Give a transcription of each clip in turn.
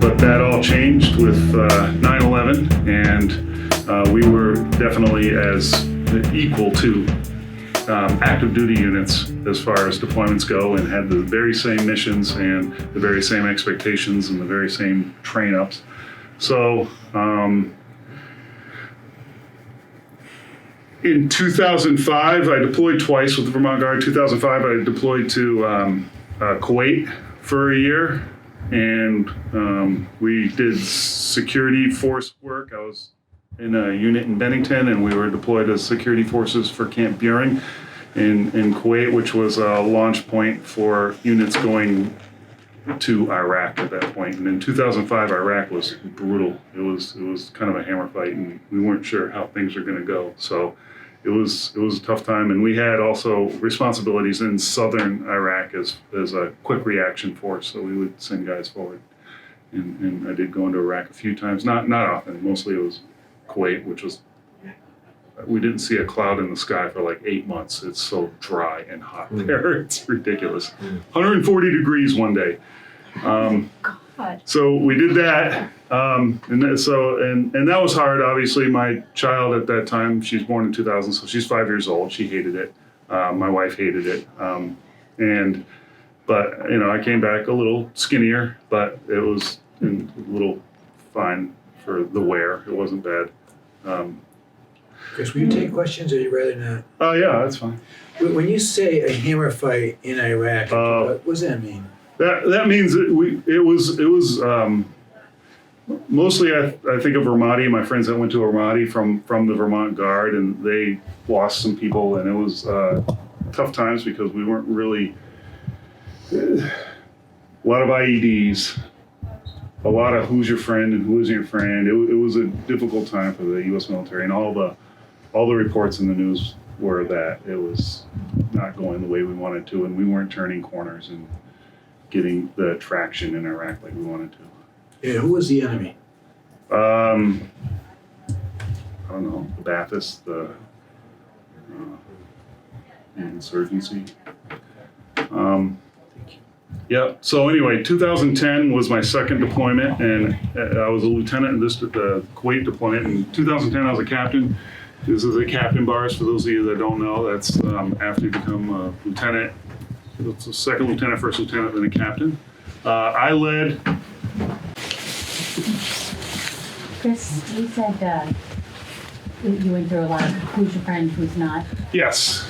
But that all changed with 9/11, and we were definitely as equal to active duty units as far as deployments go, and had the very same missions and the very same expectations and the very same train ups. So in 2005, I deployed twice with the Vermont Guard. 2005, I deployed to Kuwait for a year, and we did security force work. I was in a unit in Bennington, and we were deployed as security forces for Camp Buehring in Kuwait, which was a launch point for units going to Iraq at that point. And in 2005, Iraq was brutal. It was kind of a hammer fight, and we weren't sure how things were going to go. So it was a tough time, and we had also responsibilities in southern Iraq as a quick reaction force. So we would send guys forward, and I did go into Iraq a few times, not often. Mostly it was Kuwait, which was, we didn't see a cloud in the sky for like 8 months. It's so dry and hot there. It's ridiculous. 140 degrees one day. So we did that, and that was hard. Obviously, my child at that time, she's born in 2000, so she's 5 years old. She hated it. My wife hated it, but I came back a little skinnier, but it was a little fine for the wear. It wasn't bad. Chris, will you take questions, or you rather not? Oh yeah, that's fine. When you say a hammer fight in Iraq, what does that mean? That means that it was mostly I think of Ramadi. My friends that went to Ramadi from the Vermont Guard, and they lost some people, and it was tough times because we weren't really a lot of IEDs, a lot of who's your friend and who isn't your friend. It was a difficult time for the U.S. military, and all the reports in the news were that it was not going the way we wanted to, and we weren't turning corners and getting the traction in Iraq like we wanted to. Yeah, who was the enemy? I don't know, the Ba'athist, the insurgency. Yeah, so anyway, 2010 was my second deployment, and I was a lieutenant in the Kuwait deployment. In 2010, I was a captain. This is a captain bars, for those of you that don't know. That's after you become a lieutenant. It's a second lieutenant, first lieutenant, then a captain. I led. Chris, you said you went through a lot of who's your friend, who's not. Yes.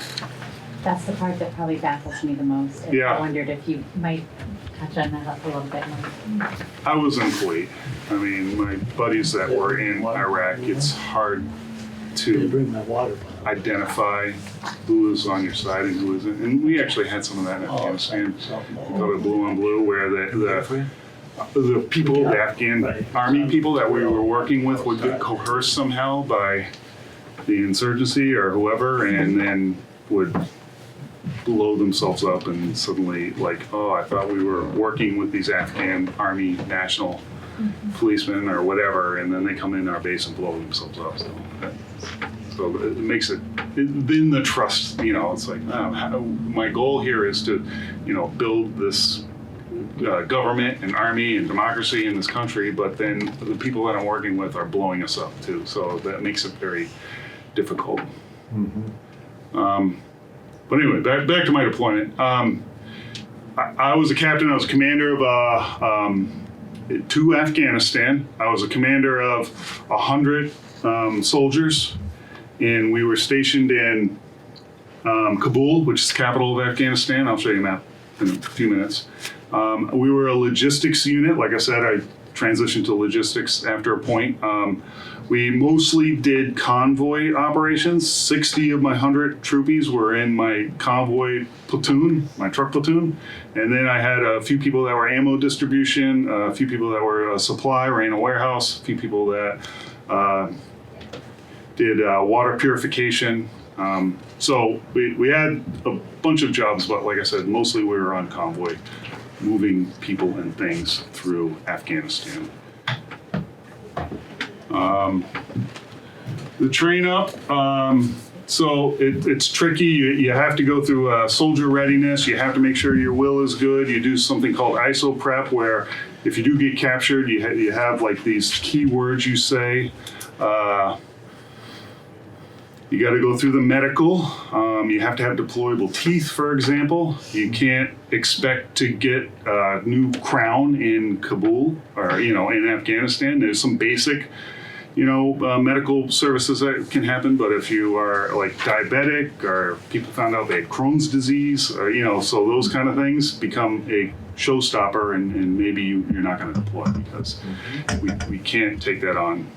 That's the part that probably baffles me the most. And Yeah. I wondered if you might touch on that a little bit more. I was in Kuwait. I mean, my buddies that were in Iraq, it's hard to Bring my water. identify who was on your side and who isn't. And we actually had some of that in Afghanistan. We called it blue on blue, where the people, the Afghan army people that we were working with would get coerced somehow by the insurgency or whoever, and then would blow themselves up and suddenly like, oh, I thought we were working with these Afghan army national policemen or whatever, and then they come in our base and blow themselves up. So it makes it, then the trust, it's like, my goal here is to, build this government and army and democracy in this country, but then the people that I'm working with are blowing us up too. So that makes it very difficult. But anyway, back to my deployment. I was a captain. I was a commander of to Afghanistan. I was a commander of 100 soldiers, and we were stationed in Kabul, which is the capital of Afghanistan. I'll show you a map in a few minutes. We were a logistics unit. Like I said, I transitioned to logistics after a point. We mostly did convoy operations. 60 of my 100 troopies were in my convoy platoon, my truck platoon. And then I had a few people that were ammo distribution, a few people that were supply, ran a warehouse, a few people that did water purification. So we had a bunch of jobs, but like I said, mostly we were on convoy, moving people and things through Afghanistan. The train up, So it's tricky. You have to go through soldier readiness. You have to make sure your will is good. You do something called ISO prep, where if you do get captured, you have like these key words you say. You got to go through the medical. You have to have deployable teeth, for example. You can't expect to get a new crown in Kabul or, in Afghanistan. There's some basic, medical services that can happen. But if you are like diabetic or people found out they had Crohn's disease, or, so those kind of things become a showstopper, and maybe you're not going to deploy because we can't take that on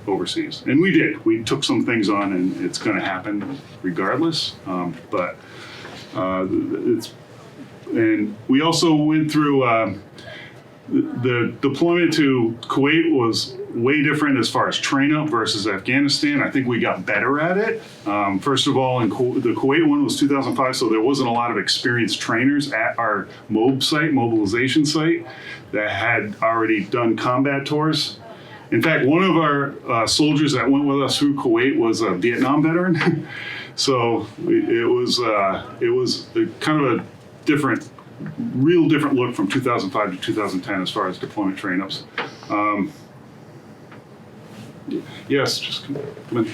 overseas. And we did. We took some things on, and it's going to happen regardless. But and we also went through the deployment to Kuwait was way different as far as train up versus Afghanistan. I think we got better at it. First of all, the Kuwait one was 2005, so there wasn't a lot of experienced trainers at our mobilization site, that had already done combat tours. In fact, one of our soldiers that went with us through Kuwait was a Vietnam veteran. So it was kind of a real different look from 2005 to 2010 as far as deployment train-ups. Yes, just come in.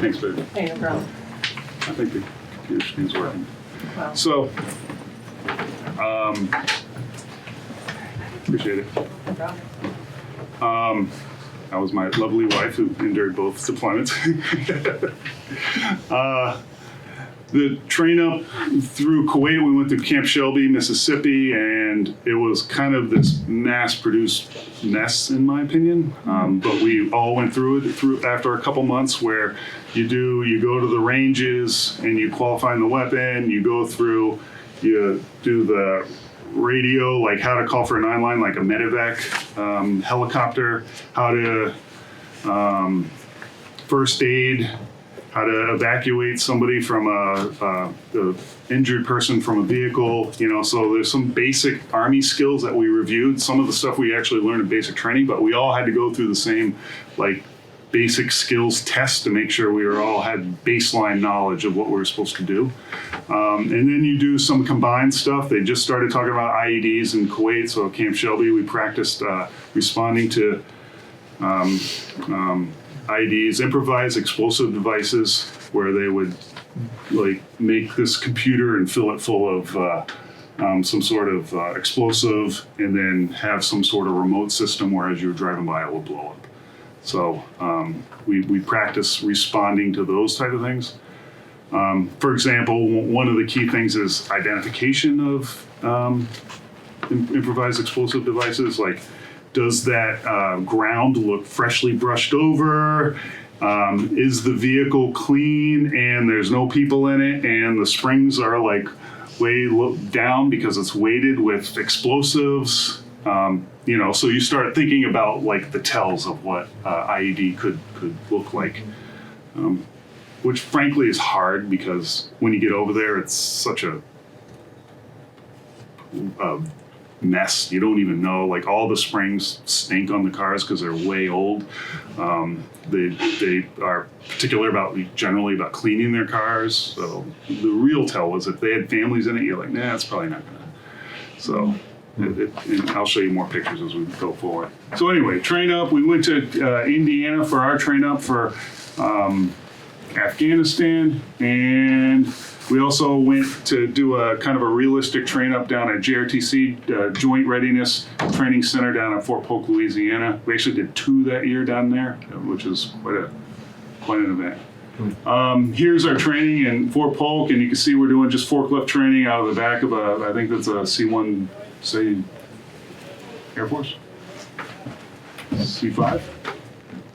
Thanks, baby. Hey, no problem. I think the computer screen's working. Wow. So, appreciate it. No problem. That was my lovely wife who endured both deployments. The train up through Kuwait, we went through Camp Shelby, Mississippi, and it was kind of this mass-produced mess, in my opinion. But we all went through it after a couple months, where you go to the ranges and you qualify the weapon. You do the radio, like how to call for a 9-line, like a medevac, helicopter, how to first aid, how to evacuate somebody from a injured person from a vehicle. So there's some basic Army skills that we reviewed. Some of the stuff we actually learned in basic training, but we all had to go through the same basic skills test to make sure we all had baseline knowledge of what we were supposed to do. And then you do some combined stuff. They just started talking about IEDs in Kuwait, so at Camp Shelby we practiced responding to IEDs, improvised explosive devices, where they would make this computer and fill it full of some sort of explosive, and then have some sort of remote system where as you were driving by it will blow up. So we practice responding to those type of things. For example, one of the key things is identification of improvised explosive devices. Like, does that ground look freshly brushed over? Is the vehicle clean and there's no people in it, and the springs are way down because it's weighted with explosives? So you start thinking about the tells of what IED could look like, which frankly is hard, because when you get over there, it's such a mess. You don't even know. All the springs stink on the cars because they're way old. They are generally about cleaning their cars. So the real tell was if they had families in it, you're nah, it's probably not gonna. So. And I'll show you more pictures as we go forward. So anyway, train up. We went to Indiana for our train up for Afghanistan, and we also went to do a kind of a realistic train up down at JRTC, Joint Readiness Training Center down at Fort Polk, Louisiana. We actually did 2 that year down there, which is quite an event. Here's our training in Fort Polk, and you can see we're doing just forklift training out of the back of I think that's a C-1, say, Air Force? C-5?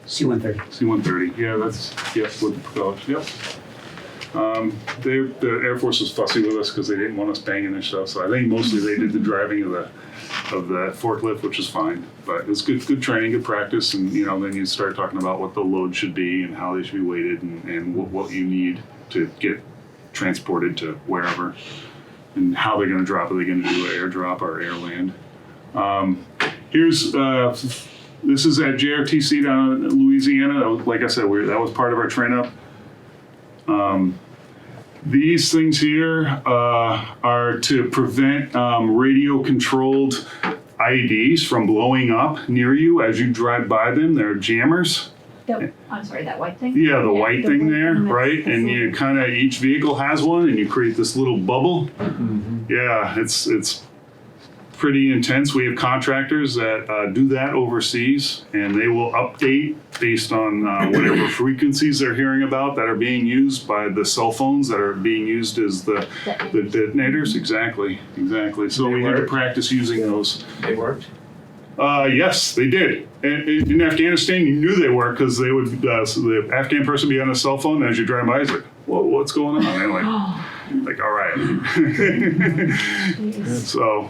C-130. C-130, yeah, that's, with the propellers, yep. The Air Force was fussy with us because they didn't want us banging their stuff, so I think mostly they did the driving of the forklift, which is fine. But it's good training, good practice, and then you start talking about what the load should be and how they should be weighted, and what you need to get transported to wherever, and how they're going to drop. Are they going to do an airdrop or air land? This is at JRTC down in Louisiana. Like I said, that was part of our train up. These things here are to prevent radio-controlled IEDs from blowing up near you as you drive by them. They're jammers. I'm sorry, that white thing? Yeah, the white thing there, that's- right? that's And the- you kind of, each vehicle has one, and you create this little bubble. Mm-hmm. Yeah, it's pretty intense. We have contractors that do that overseas, and they will update based on whatever frequencies they're hearing about that are being used by the cell phones that are being used as the detonators. Exactly. So They we had to work? practice using those. It worked? Yes, they did. In Afghanistan, you knew they were because they would. So the Afghan person would be on a cell phone, and as you drive by, he's like, "Whoa, what's going on?" And they're like, "All right." So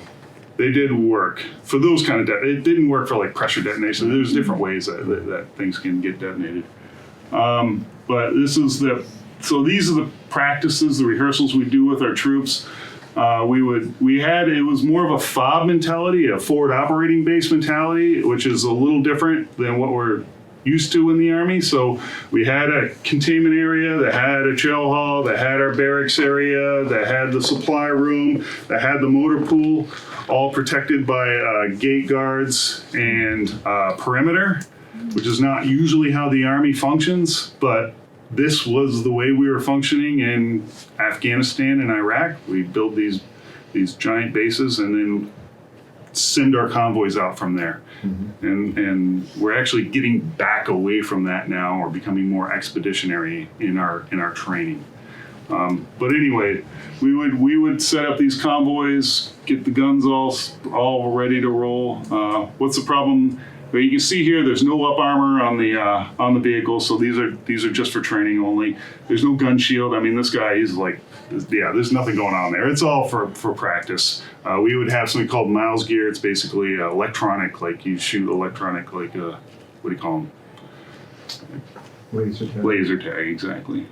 they did work for those kind of. It didn't work for like pressure detonation. There's different ways that things can get detonated. But this is the. So these are the practices, the rehearsals we do with our troops. It was more of a FOB mentality, a forward operating base mentality, which is a little different than what we're used to in the Army. So we had a containment area that had a chow hall, that had our barracks area, that had the supply room, that had the motor pool, all protected by gate guards and perimeter, which is not usually how the Army functions, but this was the way we were functioning in Afghanistan and Iraq. We build these giant bases and then send our convoys out from there. Mm-hmm. And we're actually getting back away from that now, or becoming more expeditionary in our training. But anyway, we would set up these convoys, get the guns all ready to roll. What's the problem? But you can see here, there's no up armor on the vehicle, so these are just for training only. There's no gun shield. I mean, this guy, he's like, yeah, there's nothing going on there. It's all for practice. We would have something called miles gear. It's basically electronic, like you shoot electronic, like what do you call them? Laser tag. Laser tag, exactly.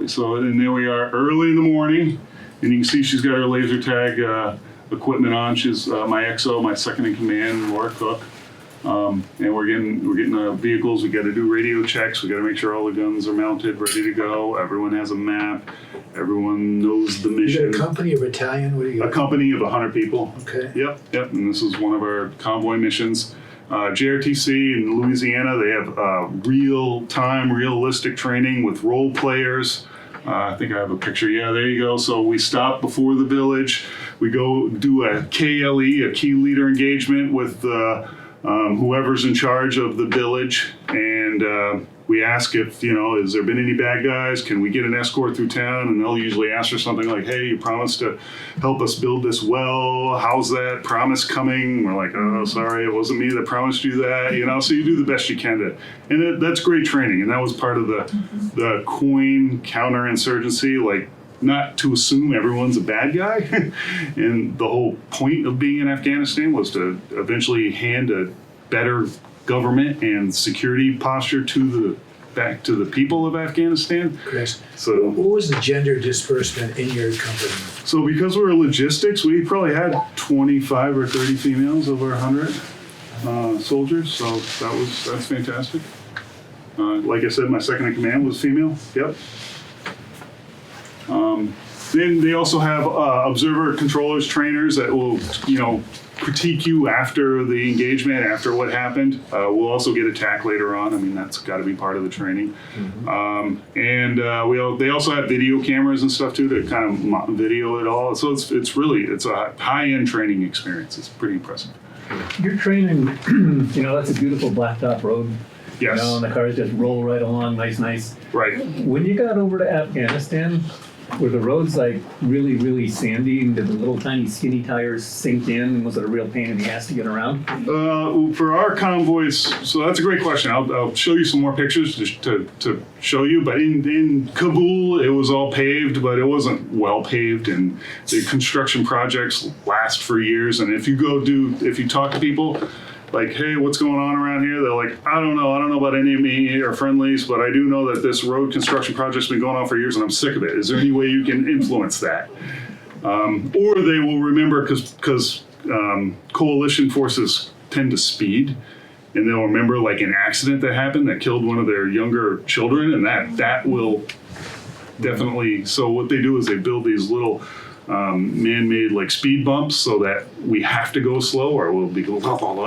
So and there we are, early in the morning, and you can see she's got her laser tag equipment on. She's my XO, my second in command, Laura Cook. And we're getting vehicles. We got to do radio checks. We got to make sure all the guns are mounted, ready to go. Everyone has a map. Everyone knows the You mission. got a company, a battalion? What do you A got? company of 100 people. Okay. Yep. And this is one of our convoy missions. JRTC in Louisiana, they have real-time, realistic training with role players. I think I have a picture. Yeah, there you go. So we stop before the village. We go do a KLE, a key leader engagement with whoever's in charge of the village, and we ask if, has there been any bad guys? Can we get an escort through town? And they'll usually answer something like, hey, you promised to help us build this well. How's that promise coming? We're like, oh, sorry, it wasn't me that promised you that. So you do the best you can to, and that's great training. And that was part of the coin counterinsurgency, like, not to assume everyone's a bad guy. And the whole point of being in Afghanistan was to eventually hand a better government and security posture back to the people of Afghanistan. Chris, So, what was the gender disbursement in your company? so because we were logistics, we probably had 25 or 30 females over 100 soldiers. So that's fantastic. Like I said, my second in command was female. Yep. Then they also have observer controllers, trainers that will, critique you after the engagement, after what happened. We'll also get a TAC later on. I mean, that's got to be part of the training. Mm-hmm. They also have video cameras and stuff too to kind of video it all. So it's a high-end training experience. It's pretty impressive. You're training, that's a beautiful blacktop road. Yes. And the cars just roll right along, nice. Right. When you got over to Afghanistan, were the roads like really, really sandy, and did the little tiny skinny tires sink in, and was it a real pain in the ass to get around? For our convoys, so that's a great question. I'll show you some more pictures just to show you. But in Kabul, it was all paved, but it wasn't well paved, and the construction projects last for years. And if you talk to people, like, hey, what's going on around here? They're like, I don't know about any of me or friendlies, but I do know that this road construction project's been going on for years and I'm sick of it. Is there any way you can influence that? Or they will remember, because coalition forces tend to speed, and they'll remember like an accident that happened that killed one of their younger children, and that will definitely. So what they do is they build these little man-made like speed bumps so that we have to go slow or we'll be going,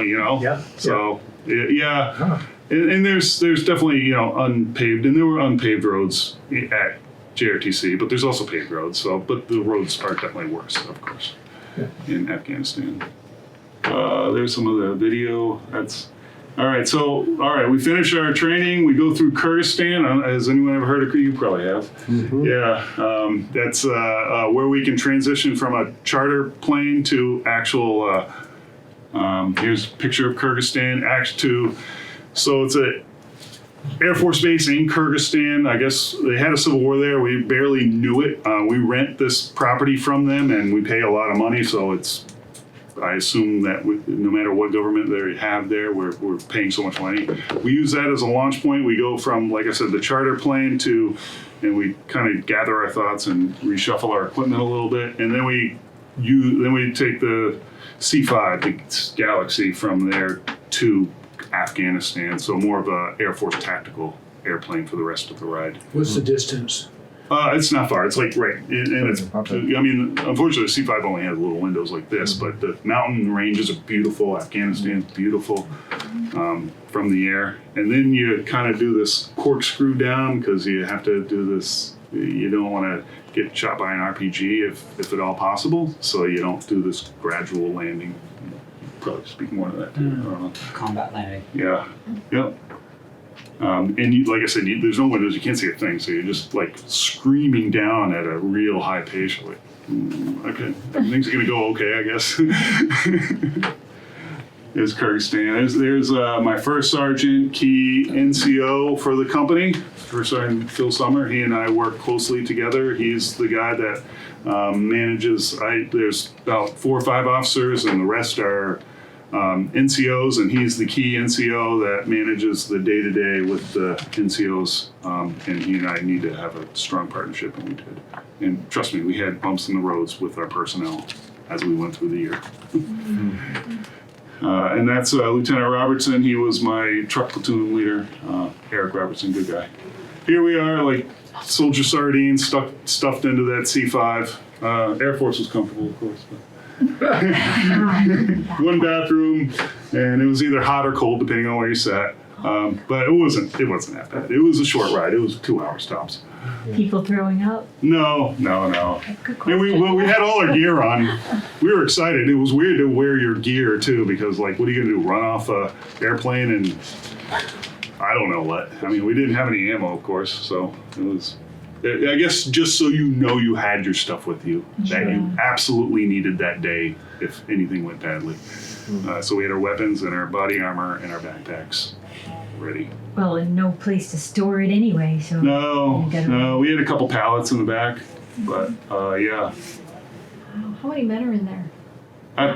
you know. Yeah. So yeah. And there's definitely, you know, unpaved, and there were unpaved roads at JRTC, but there's also paved roads. So, but the roads are definitely worse, of course, in Afghanistan. There's some of the video. That's all right. So, all right, we finish our training. We go through Kyrgyzstan. Has anyone ever heard of? You probably have. Yeah, that's where we can transition from a charter plane to actual. Here's a picture of Kyrgyzstan. So it's a Air Force base in Kyrgyzstan. I guess they had a civil war there. We barely knew it. We rent this property from them, and we pay a lot of money. So I assume that no matter what government they have there, we're paying so much money. We use that as a launch point. We go from, like I said, the charter plane and we kind of gather our thoughts and reshuffle our equipment a little bit, and then we take the C-5, the Galaxy, from there to Afghanistan. So more of a Air Force tactical airplane for the rest of the ride. What's the distance? It's not far. It's like and it's. I mean, unfortunately, the C-5 only has little windows like this, but the mountain ranges are beautiful. Afghanistan's beautiful from the air, and then you kind of do this corkscrew down because you have to do this. You don't want to get shot by an RPG if at all possible, so you don't do this gradual landing. Probably speak more to that too. I don't know. Combat landing. Yeah. Yep. And like I said, there's no windows. You can't see a thing. So you're just like screaming down at a real high pace. You're like, okay, everything's going to go okay, I guess. There's Kyrgyzstan. There's my first sergeant, key NCO for the company. First Sergeant Phil Summer. He and I work closely together. He's the guy that manages. There's about 4 or 5 officers, and the rest are NCOs, and he's the key NCO that manages the day-to-day with the NCOs, and he and I need to have a strong partnership, and we did. And trust me, we had bumps in the roads with our personnel as we went through the year. And that's Lieutenant Robertson. He was my truck platoon leader. Eric Robertson, good guy. Here we are, like soldier sardines stuffed into that C-5. Air Force was comfortable, of course. But. One bathroom, and it was either hot or cold depending on where you sat. But it wasn't that bad. It was a short ride. It was 2 hours tops. People throwing up? No. Good And question. we had all our gear on. We were excited. It was weird to wear your gear too, because like, what are you gonna do? Run off a airplane and I don't know what. I mean, we didn't have any ammo, of course, so it was. I guess just so you know you had your stuff with you that you absolutely needed that day if anything went badly. So we had our weapons and our body armor and our backpacks ready. Well, and no place to store it anyway, so. No, we had a couple pallets in the back, but yeah. How many men are in there?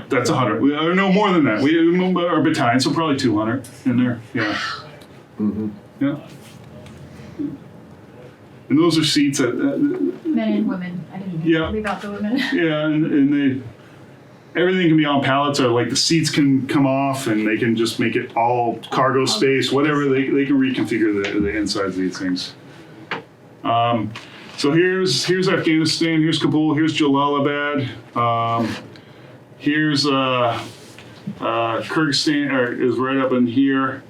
That's 100. No, more than that. Our battalion, so probably 200 in there. Yeah. Yeah. And those are seats that. Men and women. I didn't leave out the women. Yeah, and everything can be on pallets, or like the seats can come off, and they can just make it all cargo space, whatever. They can reconfigure the insides of these things. So here's Afghanistan. Here's Kabul. Here's Jalalabad. Here's Kyrgyzstan is right up in here.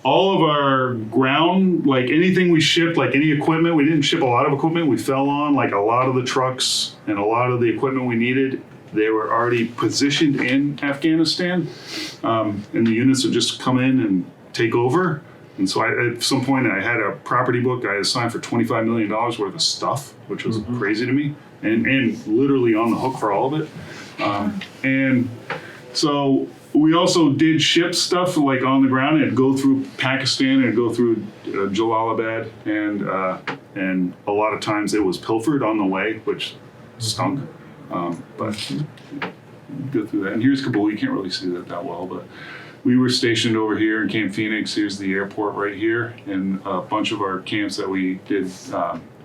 All of our ground, like anything we shipped, like any equipment, we didn't ship a lot of equipment. We fell on like a lot of the trucks and a lot of the equipment we needed. They were already positioned in Afghanistan, and the units would just come in and take over. And so at some point I had a property book I assigned for $25 million worth of stuff, which was crazy to me, and literally on the hook for all of it. And so we also did ship stuff like on the ground. It'd go through Pakistan and it'd go through Jalalabad, and a lot of times it was pilfered on the way, which stunk. But go through that. And here's Kabul. You can't really see that well, but we were stationed over here in Camp Phoenix. Here's the airport right here, and a bunch of our camps that we did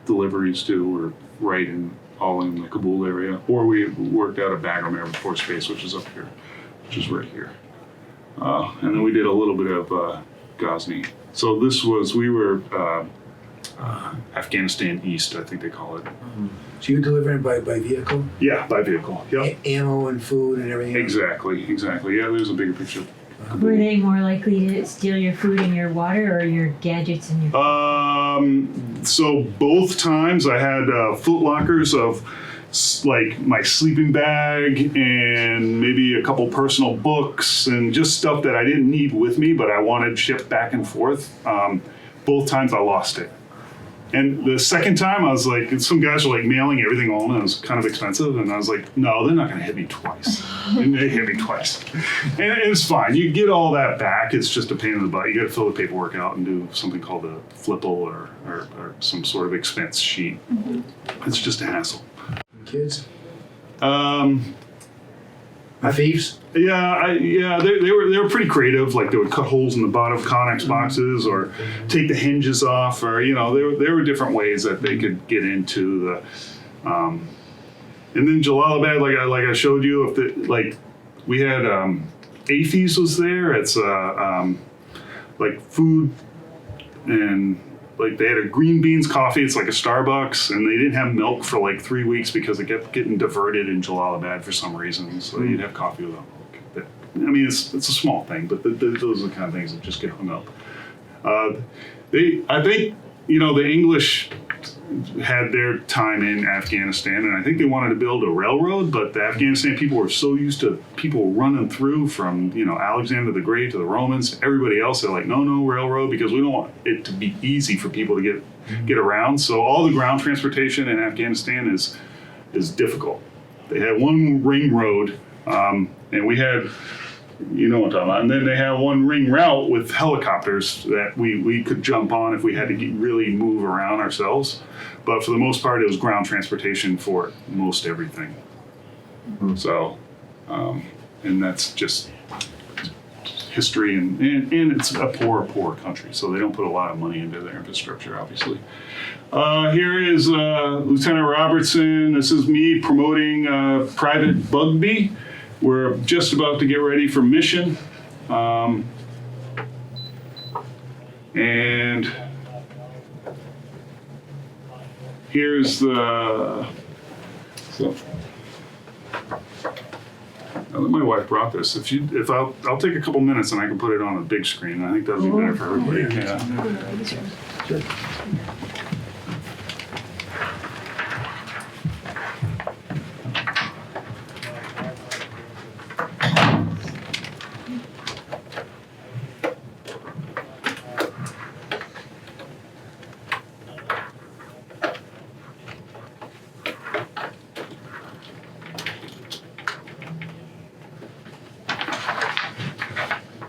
deliveries to were right all in the Kabul area, or we worked out of Bagram Air Force Base, which is up here, which is right here. And then we did a little bit of Ghazni. So we were Afghanistan East, I think they call it. So you're delivering by vehicle? Yeah, by vehicle. Yep. Ammo and food and everything? Exactly. Yeah, there's a bigger picture. Were they more likely to steal your food and your water, or your gadgets and your? So both times I had foot lockers of like my sleeping bag and maybe a couple personal books and just stuff that I didn't need with me, but I wanted shipped back and forth. Both times I lost it. And the second time I was like, some guys were like mailing everything home and it was kind of expensive. And I was like, no, they're not going to hit me twice. And they hit me twice. And it's fine. You get all that back. It's just a pain in the butt. You got to fill the paperwork out and do something called a flipple or some sort of expense sheet. It's just a hassle. Kids? I Thieves? Yeah, they were pretty creative. Like they would cut holes in the bottom of Connex boxes, or take the hinges off, or there were different ways that they could get into the. And then Jalalabad, like I showed you, we had Athie's was there. It's like food and. Like they had a green beans coffee, it's like a Starbucks, and they didn't have milk for like 3 weeks because it kept getting diverted in Jalalabad for some reason. So you'd have coffee without milk. I mean, it's a small thing, but those are the kind of things that just get hung up. I think, the English had their time in Afghanistan, and I think they wanted to build a railroad, but the Afghanistan people were so used to people running through from, Alexander the Great to the Romans, everybody else, they're like, no railroad, because we don't want it to be easy for people to get around. So all the ground transportation in Afghanistan is difficult. They had one ring road, and we had, what I'm talking about. And then they have one ring route with helicopters that we could jump on if we had to really move around ourselves. But for the most part, it was ground transportation for most everything. So, and that's just history, and it's a poor country, so they don't put a lot of money into their infrastructure, obviously. Here is Lieutenant Robertson. This is me promoting Private Bugbee. We're just about to get ready for mission. And here's the, my wife brought this. If I'll take a couple minutes and I can put it on a big screen. I think that'll be better for everybody. Yeah. Sure.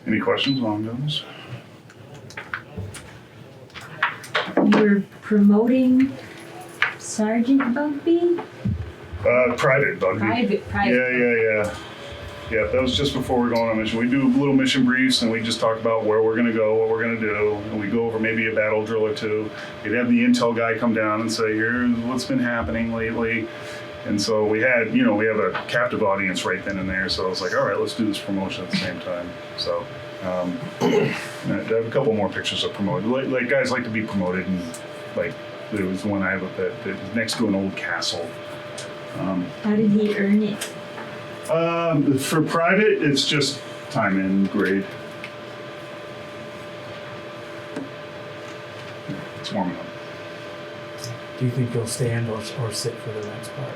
Any questions on those? You're promoting Sergeant Bugbee? Private Bugbee. Private. Yeah, that was just before we're going on mission. We do little mission briefs and we just talk about where we're going to go, what we're going to do, and we go over maybe a battle drill or two. We'd have the intel guy come down and say, here's what's been happening lately. And so we had, we have a captive audience right then and there. So I was like, all right, let's do this promotion at the same time. So I have a couple more pictures of promoted. Like guys like to be promoted, and like there was one I have that was next to an old castle. How did he earn it? For private, it's just time and grade. It's warming up. Do you think you'll stand or sit for the next part?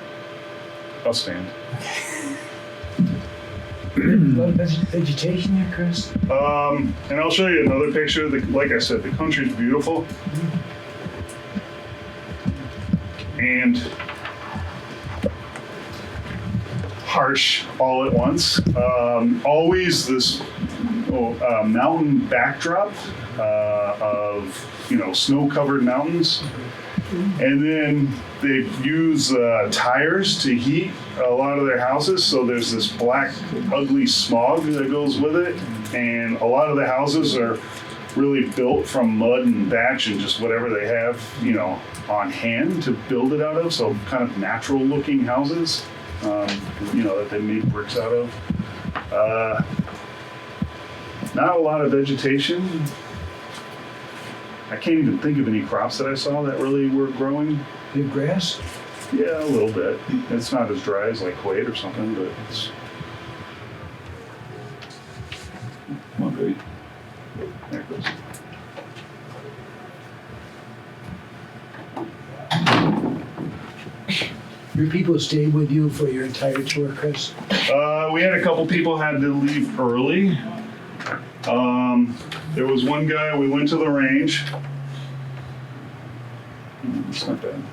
I'll stand. A lot of vegetation there, Chris? And I'll show you another picture. Like I said, the country's beautiful. And harsh all at once. Always this mountain backdrop of snow-covered mountains, and then they use tires to heat a lot of their houses. So there's this black, ugly smog that goes with it, and a lot of the houses are really built from mud and thatch and just whatever they have, on hand to build it out of. So kind of natural-looking houses. That they make bricks out of. Not a lot of vegetation. I can't even think of any crops that I saw that really were growing. You have grass? Yeah, a little bit. It's not as dry as like Kuwait or something, but it's. Come on, baby. There it goes. Your people stayed with you for your entire tour, Chris? We had a couple people had to leave early. There was one guy, we went to the range. It's not bad.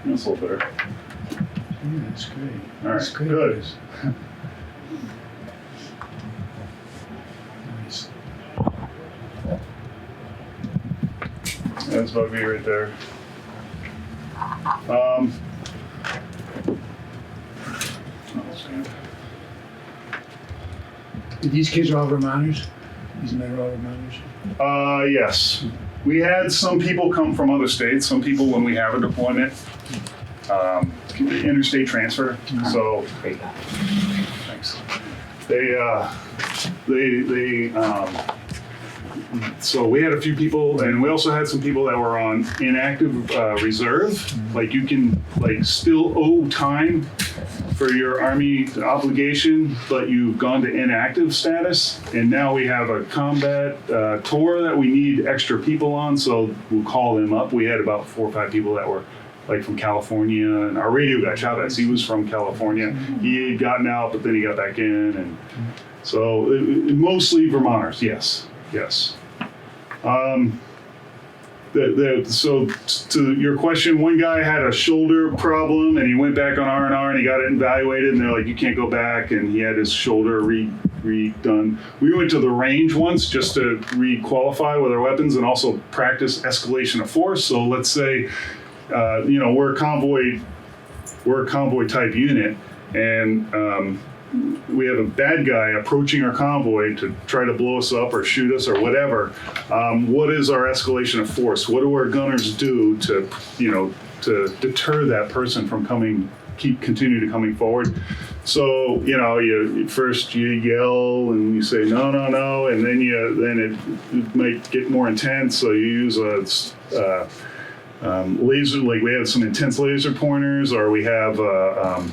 That's a little better. Yeah, that's great. All right, That's great. good. Chris. Nice. That's Bugby right there. Oh, stand. These kids are all Vermonters? These men are all Vermonters? Yes. We had some people come from other states. Some people, when we have a deployment, interstate transfer. So, thanks. So we had a few people, and we also had some people that were on inactive reserve. Like you can still owe time for your Army obligation, but you've gone to inactive status. And now we have a combat tour that we need extra people on, so we'll call them up. We had about 4 or 5 people that were from California, and our radio guy, Chavez, he was from California. He had gotten out, but then he got back in, and so mostly Vermonters, yes. So to your question, one guy had a shoulder problem and he went back on R&R and he got it evaluated and they're like, you can't go back, and he had his shoulder redone. We went to the range once just to re-qualify with our weapons and also practice escalation of force. So let's say, we're a convoy type unit, and we have a bad guy approaching our convoy to try to blow us up or shoot us or whatever. What is our escalation of force? What do our gunners do to deter that person from continue to coming forward? So, you first you yell and you say, no, and then it might get more intense. So you use a laser, like we have some intense laser pointers, or we have a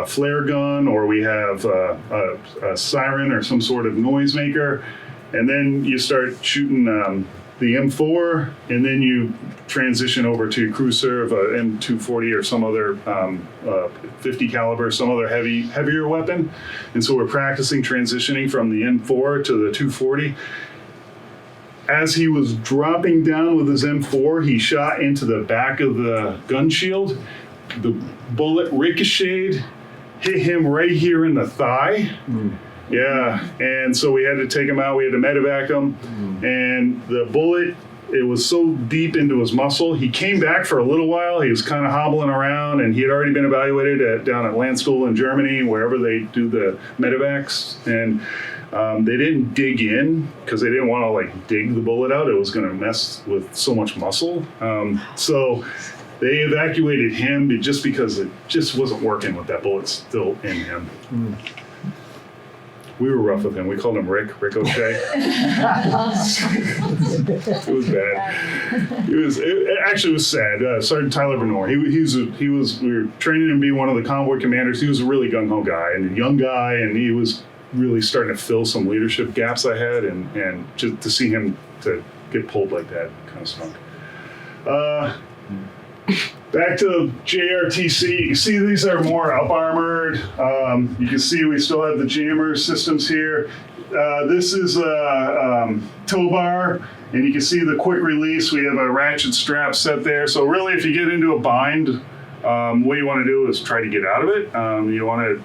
flare gun, or we have a siren or some sort of noisemaker, and then you start shooting the M4, and then you transition over to cruiser of a M240 or some other 50 caliber, some other heavier weapon. And so we're practicing transitioning from the M4 to the 240. As he was dropping down with his M4, he shot into the back of the gun shield. The bullet ricocheted, hit him right here in the thigh. Yeah, and so we had to take him out. We had to medevac him, and the bullet, it was so deep into his muscle. He came back for a little while. He was kind of hobbling around, and he had already been evaluated down at Land School in Germany, wherever they do the medevacs, and they didn't dig in because they didn't want to dig the bullet out. It was going to mess with so much muscle. So they evacuated him just because it just wasn't working with that bullet still in him. We were rough with him. We called him Ricochet. It was bad. It actually was sad. Sergeant Tyler Benor. We were training him to be one of the convoy commanders. He was a really gung-ho guy and a young guy, and he was really starting to fill some leadership gaps I had, and just to see him to get pulled like that kind of stunk. Back to JRTC, you can see these are more up-armored. You can see we still have the jammer systems here. This is a tow bar, and you can see the quick release. We have a ratchet strap set there. So really, if you get into a bind, what you want to do is try to get out of it. You want to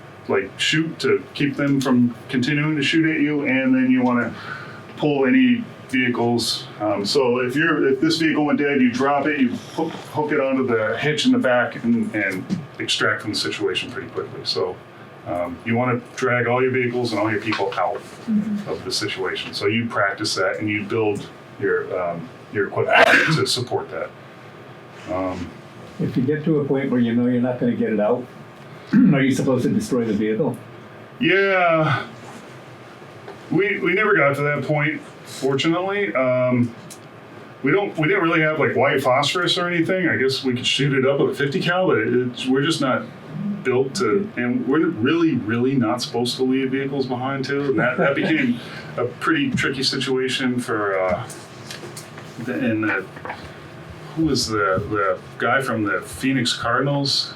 shoot to keep them from continuing to shoot at you, and then you want to pull any vehicles. So if this vehicle went dead, you drop it, you hook it onto the hitch in the back, and extract from the situation pretty quickly. So you want to drag all your vehicles and all your people out of the situation. So you practice that, and you build your equipment to support that. If you get to a point where you know you're not gonna get it out, are you supposed to destroy the vehicle? Yeah, we never got to that point, fortunately. We didn't really have like white phosphorus or anything. I guess we could shoot it up with a 50 cal, but we're just not built to, and we're really not supposed to leave vehicles behind too. And that became a pretty tricky situation for who was the guy from the Phoenix Cardinals?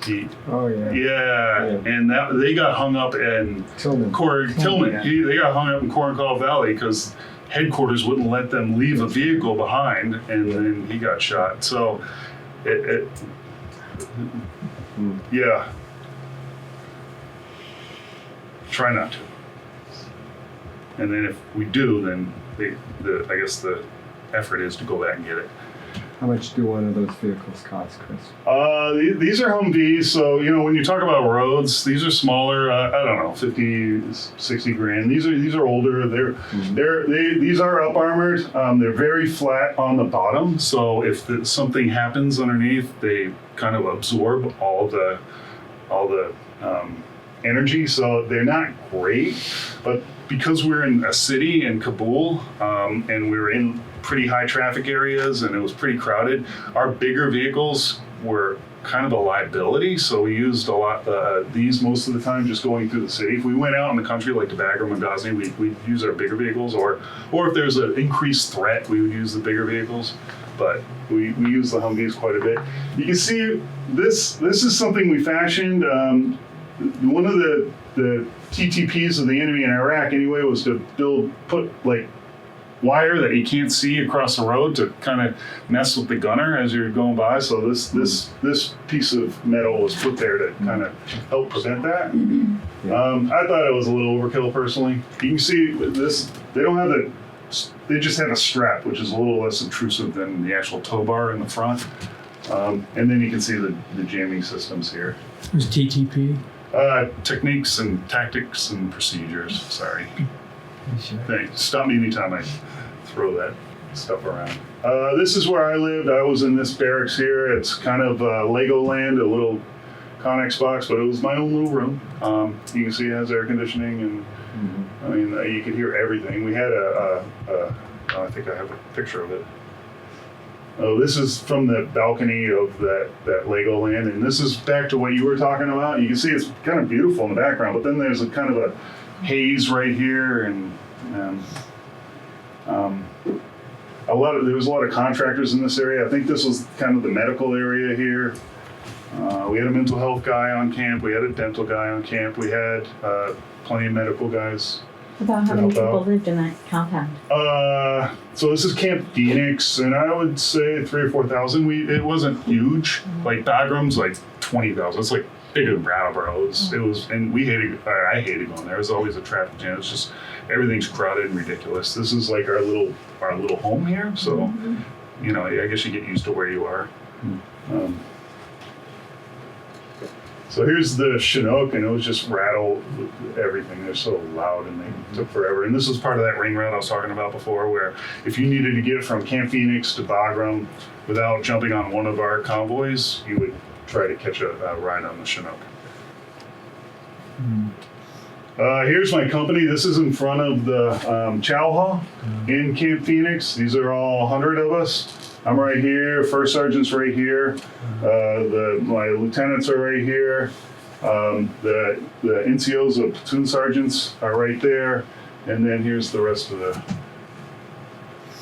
Yeah, and they got hung up in Tillman. Yeah. They got hung up in Corancall Valley because headquarters wouldn't let them leave a vehicle behind, and then he got shot. So, yeah. Try not to. And then if we do, then I guess the effort is to go back and get it. How much do one of those vehicles cost, Chris? These are Humvees, so when you talk about roads, these are smaller. I don't know, 50, 60 grand. These are older. These are up armored. They're very flat on the bottom, so if something happens underneath, they kind of absorb all the energy. So they're not great, but because we're in a city in Kabul, and we were in pretty high traffic areas and it was pretty crowded, our bigger vehicles were kind of a liability. So we used a lot these most of the time just going through the city. If we went out in the country like to Bagram and Ghazni, we'd use our bigger vehicles, or if there's an increased threat, we would use the bigger vehicles. But we use the Humvees quite a bit. You can see this is something we fashioned. One of the TTPs of the enemy in Iraq anyway was to put like wire that you can't see across the road to kind of mess with the gunner as you're going by. So this piece of metal was put there to kind of help prevent that. I thought it was a little overkill personally. You can see this, they just have a strap, which is a little less intrusive than the actual tow bar in the front. And then you can see the jamming systems here. Who's TTP? Techniques and tactics and procedures, sorry. Sure. Thanks. Stop me anytime I throw that stuff around. This is where I lived. I was in this barracks here. It's kind of Legoland, a little Connex box, but it was my own little room. You can see it has air conditioning, and I mean, you could hear everything. We had I think I have a picture of it. Oh, this is from the balcony of that Legoland, and this is back to what you were talking about. You can see it's kind of beautiful in the background, but then there's a kind of a haze right here, and there was a lot of contractors in this area. I think this was kind of the medical area here. We had a mental health guy on camp. We had a dental guy on camp. We had plenty of medical guys. About how many people lived in that compound? So this is Camp Phoenix, and I would say 3,000 or 4,000. It wasn't huge. Like Bagram's like 20,000. It's like bigger than Brattleboro. It was, and I hated going there. It was always a traffic jam. It's just everything's crowded and ridiculous. This is like our little home here. So, I guess you get used to where you are. So here's the Chinook, and it was just rattle everything. They're so loud, and they took forever. And this was part of that ring route I was talking about before, where if you needed to get from Camp Phoenix to Bagram without jumping on one of our convoys, you would try to catch a ride on the Chinook. Here's my company. This is in front of the Chow Hall in Camp Phoenix. These are all 100 of us. I'm right here. First sergeant's right here. My lieutenants are right here. The NCOs of platoon sergeants are right there. And then here's the rest of the.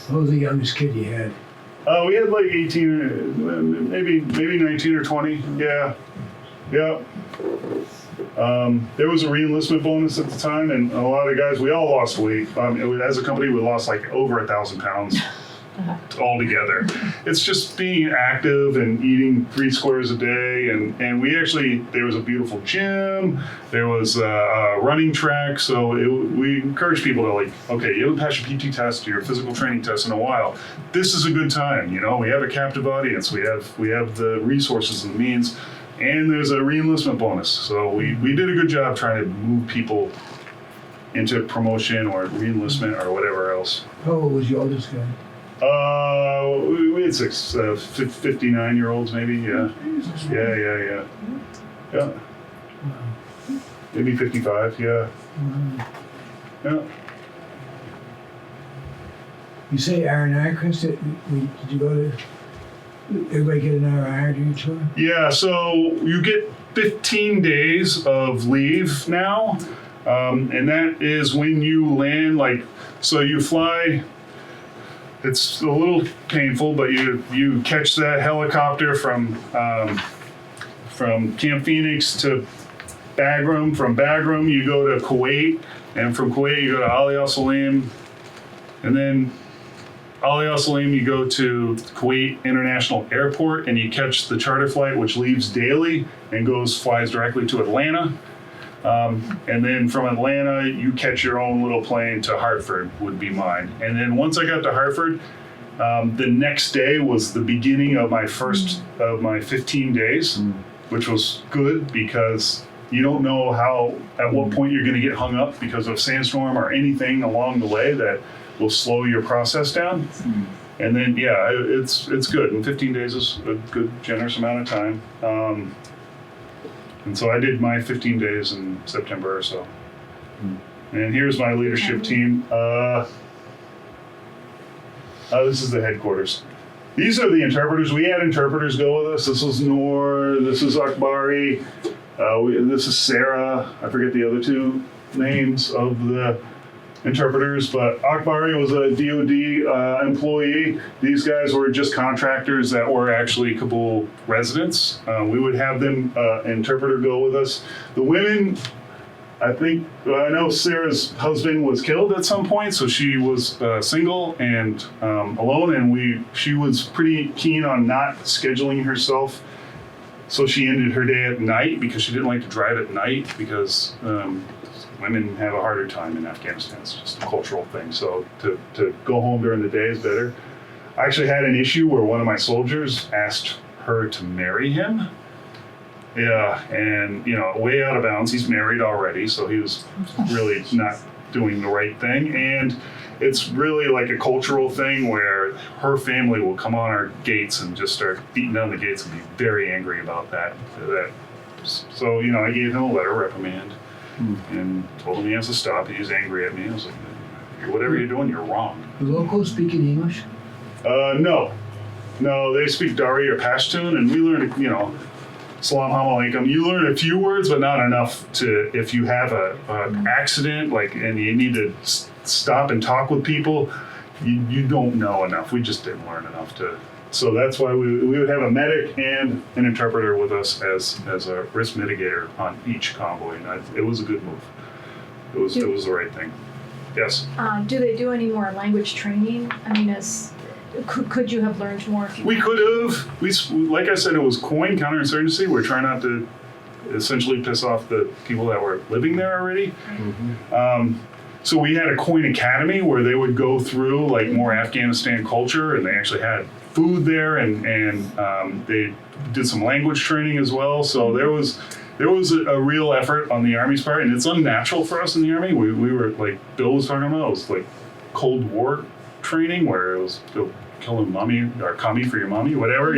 What was the youngest kid you had? We had like 18, maybe 19 or 20. Yeah. There was a re-enlistment bonus at the time, and a lot of guys, we all lost weight. As a company, we lost like over 1,000 pounds. all together. It's just being active and eating 3 squares a day. And we actually, there was a beautiful gym, there was a running track. So we encourage people to like, okay, you haven't passed your PT test or your physical training test in a while. This is a good time. You know, we have a captive audience. We have the resources and the means, and there's a re-enlistment bonus. So we did a good job trying to move people into promotion or re-enlistment or whatever else. How old was your oldest guy? We had 6 59-year-olds maybe, yeah. Yeah. Maybe 55, yeah. Yeah. You say R&R, Chris? Did you go to? Everybody get an R&R during your tour? Yeah, so you get 15 days of leave now, and that is when you land. Like, so you fly. It's a little painful, but you catch that helicopter from Camp Phoenix to Bagram. From Bagram, you go to Kuwait, and from Kuwait you go to Ali Al Salim, and then Ali Al Salim you go to Kuwait International Airport, and you catch the charter flight which leaves daily and flies directly to Atlanta. And then from Atlanta, you catch your own little plane to Hartford would be mine. And then once I got to Hartford, the next day was the beginning of my first of my 15 days, which was good because you don't know at what point you're going to get hung up because of sandstorm or anything along the way that will slow your process down. And then, yeah, it's good. And 15 days is a good, generous amount of time. And so I did my 15 days in September or so. And here's my leadership team. This is the headquarters. These are the interpreters. We had interpreters go with us. This is Noor. This is Akbari. This is Sarah. I forget the other 2 names of the interpreters, but Akbari was a DOD employee. These guys were just contractors that were actually Kabul residents. We would have them, interpreter, go with us. The women, I know Sarah's husband was killed at some point, so she was single and alone, and she was pretty keen on not scheduling herself. So she ended her day at night because she didn't like to drive at night because women have a harder time in Afghanistan. It's just a cultural thing. So to go home during the day is better. I actually had an issue where one of my soldiers asked her to marry him. Yeah, and way out of bounds. He's married already, so he was really not doing the right thing. And it's really like a cultural thing where her family will come on our gates and just start beating down the gates and be very angry about that. So, I gave him a letter of reprimand and told him he has to stop. He's angry at me. I was like, whatever you're doing, you're wrong. The locals speaking English? No, they speak Dari or Pashtun, and we learned, Salam Alaikum. You learn a few words, but not enough to, if you have an accident, and you need to stop and talk with people, you don't know enough. We just didn't learn enough to. So that's why we would have a medic and an interpreter with us as a risk mitigator on each convoy. And it was a good move. It was the right thing. Yes. Do they do any more language training? I mean, could you have learned more if you? We could have. Like I said, it was coin counterinsurgency. We're trying not to essentially piss off the people that were living there already. So we had a coin academy where they would go through more Afghanistan culture, and they actually had food there, and they did some language training as well. So there was a real effort on the Army's part, and it's unnatural for us in the Army. We were Bill was talking about, it was Cold War training where it was kill a mommy or commie for your mommy, whatever,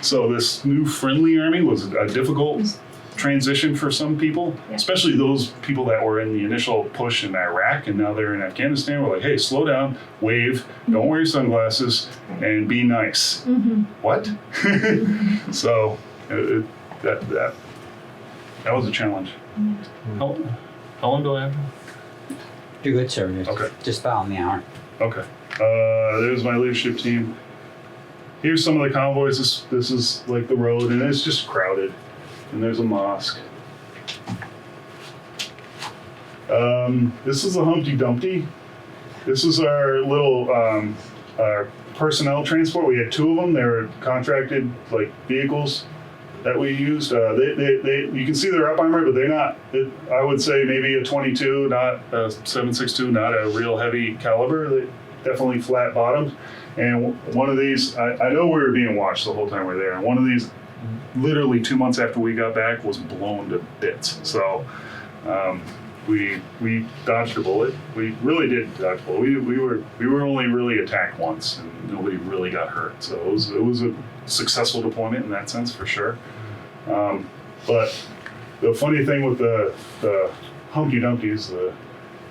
so this new friendly Army was a difficult transition for some people, especially those people that were in the initial push in Iraq and now they're in Afghanistan. We're like, hey, slow down, wave, don't wear your sunglasses, and be nice. What? So that was a challenge. How long do I have? You're good, sir. Okay. Just follow the hour. Okay. There's my leadership team. Here's some of the convoys. This is the road, and it's just crowded. And there's a mosque. This is a Humpty Dumpty. This is our little personnel transport. We had 2 of them. They were contracted like vehicles that we used. You can see they're up armored, but they're not. I would say maybe a 22, not a 7.62, not a real heavy caliber. They definitely flat bottomed. And one of these, I know we were being watched the whole time we were there. And one of these, literally 2 months after we got back, was blown to bits. So we dodged a bullet. We really did dodge a bullet. We were only really attacked once, and nobody really got hurt. So it was a successful deployment in that sense for sure. But the funny thing with the Humpty Dumpties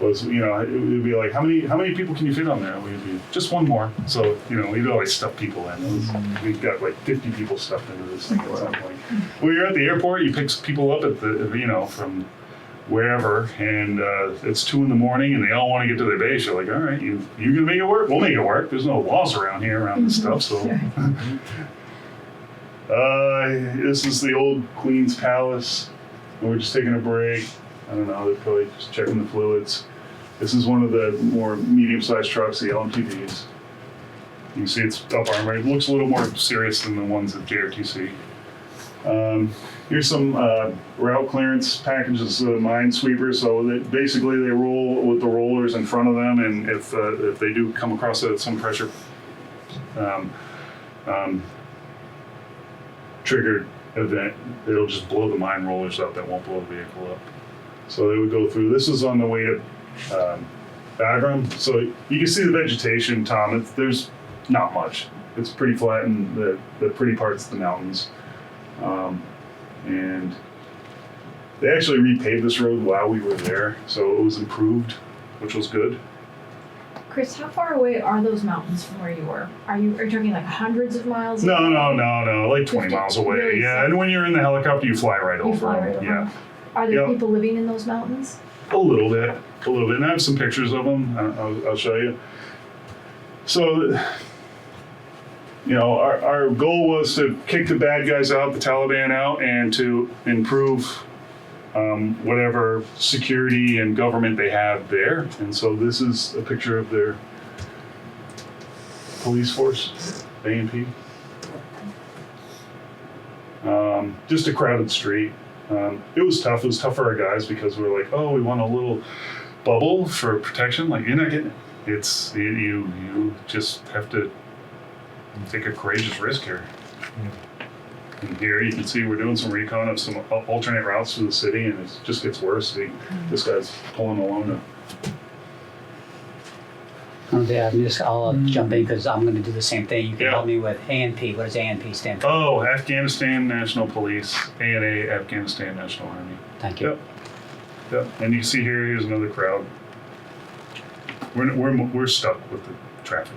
was, you know, it would be like, how many people can you fit on there? We'd be just one more. So, you know, we'd always stuff people in. We've got like 50 people stuffed into this thing at some point. When you're at the airport, you pick people up at the, you know, from wherever, and it's 2 a.m. and they all want to get to their base. You're like, all right, you gonna make it work? We'll make it work. There's no laws around here around this stuff, so. This is the old Queen's Palace. And we're just taking a break. I don't know, they're probably just checking the fluids. This is one of the more medium-sized trucks, the LMTVs. You can see it's up armored. It looks a little more serious than the ones at JRTC. Here's some route clearance packages, minesweepers. So basically they roll with the rollers in front of them, and if they do come across some pressure triggered event, it'll just blow the mine rollers up. That won't blow the vehicle up. So they would go through. This is on the way to Bagram. So you can see the vegetation, Tom. There's not much. It's pretty flat, and the pretty parts of the mountains. And they actually repaved this road while we were there, so it was improved, which was good. Chris, how far away are those mountains from where you were? Are you talking like hundreds of miles? No, like 20 miles away. Really Yeah, and when you're in the helicopter, you fly right over. You fly right over. Yeah, Are there Yep. people living in those mountains? a little bit. And I have some pictures of them. I'll show you. So, you know, our goal was to kick the bad guys out, the Taliban out, and to improve whatever security and government they have there. And so this is a picture of their police force, A&P. Just a crowded street. It was tough. It was tough for our guys because we were like, oh, we want a little bubble for protection. Like, you're not getting it. It's, you just have to take a courageous risk here. And here you can see we're doing some recon of some alternate routes through the city, and it just gets worse. This guy's pulling along now. I'll jump in because I'm going to do the same thing. You can Yeah. help me with ANP. What does ANP stand for? Oh, Afghanistan National Police, ANA, Afghanistan National Army. Thank you. Yep. And you see here's another crowd. We're stuck with the traffic.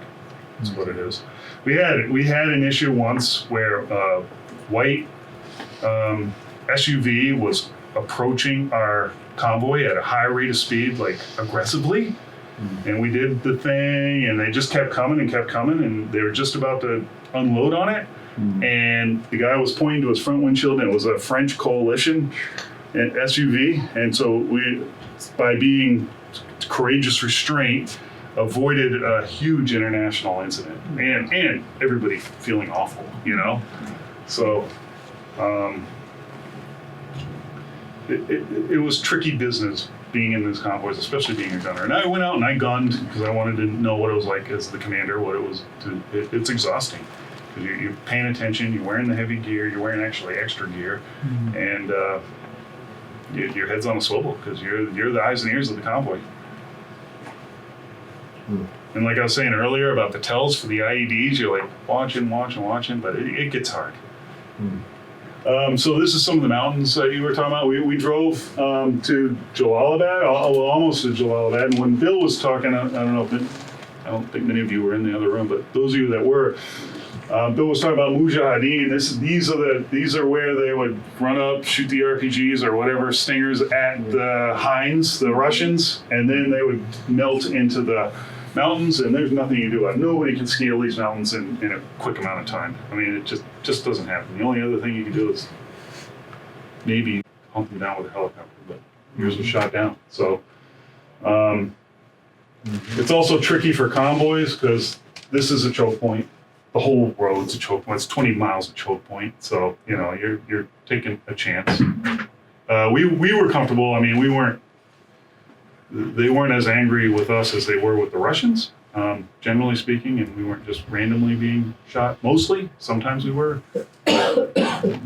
That's what it is. We had an issue once where white SUV was approaching our convoy at a high rate of speed, like aggressively. And we did the thing, and they just kept coming, and they were just about to unload on it. And the guy was pointing to his front windshield, and it was a French coalition SUV. And so we, by being courageous restraint, avoided a huge international incident, and everybody feeling awful, you know? So it was tricky business being in these convoys, especially being a gunner. And I went out and I gunned because I wanted to know what it was like as the commander, what it was. It's exhausting because you're paying attention, you're wearing the heavy gear, you're wearing actually extra gear, and your head's on a swivel because you're the eyes and ears of the convoy. And like I was saying earlier about the tells for the IEDs, you're like watching, but it gets hard. So this is some of the mountains that you were talking about. We drove to Jalalabad, almost to Jalalabad. And when Bill was talking, I don't think many of you were in the other room, but those of you that were, Bill was talking about Mujahideen. These are where they would run up, shoot the RPGs or whatever stingers at the Hinds, the Russians, and then they would melt into the mountains, and there's nothing you can do about it. Nobody can scale these mountains in a quick amount of time. I mean, it just doesn't happen. The only other thing you can do is maybe hunt them down with a helicopter, but yours was shot down. So it's also tricky for convoys because this is a choke point. The whole road's a choke point. It's 20 miles of choke point. So, you know, you're taking a chance. We were comfortable. I mean, they weren't as angry with us as they were with the Russians, generally speaking, and we weren't just randomly being shot. Mostly, sometimes we were.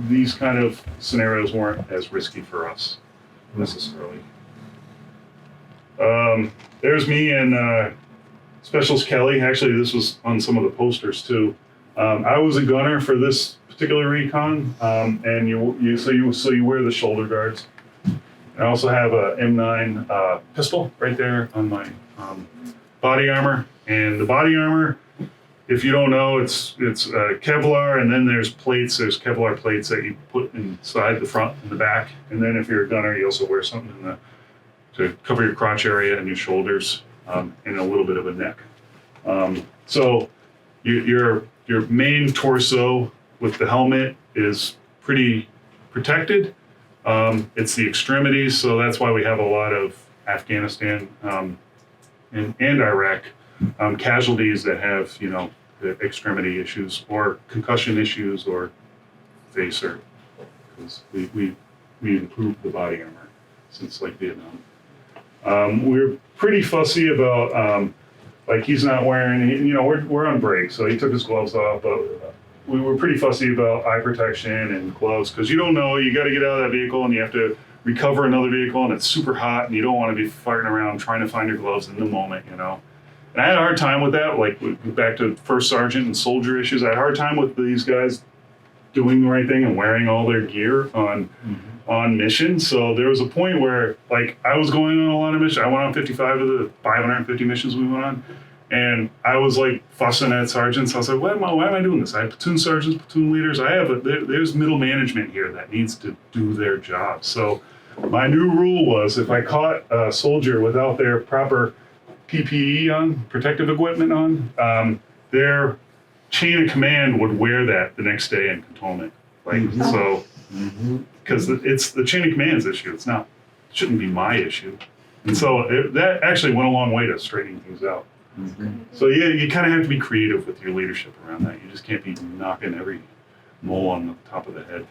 These kind of scenarios weren't as risky for us necessarily. There's me and Specialist Kelly. Actually, this was on some of the posters too. I was a gunner for this particular recon, and you wear the shoulder guards. I also have a M9 pistol right there on my body armor. And the body armor, if you don't know, it's Kevlar, and then there's plates. There's Kevlar plates that you put inside the front and the back. And then if you're a gunner, you also wear something to cover your crotch area and your shoulders, and a little bit of a neck. So your main torso with the helmet is pretty protected. It's the extremities, so that's why we have a lot of Afghanistan and Iraq casualties that have, you know, the extremity issues or concussion issues or face hurt, because we improved the body armor since like Vietnam. We're pretty fussy about like he's not wearing, you know, we're on break, so he took his gloves off, but we were pretty fussy about eye protection and gloves, because you don't know, you got to get out of that vehicle and you have to recover another vehicle and it's super hot and you don't want to be farting around trying to find your gloves in the moment, you know. And I had a hard time with that, like back to first sergeant and soldier issues. I had a hard time with these guys doing the right thing and wearing all their gear on mission. So there was a point where, like, I was going on a lot of missions. I went on 55 of the 550 missions we went on. And I was like fussing at sergeants. I was like, why am I doing this? I have platoon sergeants, platoon leaders. There's middle management here that needs to do their job. So my new rule was, if I caught a soldier without their proper PPE on, protective equipment on, their chain of command would wear that the next day in cantonment. Like, so, because it's the chain of command's issue. It shouldn't be my issue. And so that actually went a long way to straightening things out. So yeah, you kind of have to be creative with your leadership around that. You just can't be knocking every mole on the top of the head.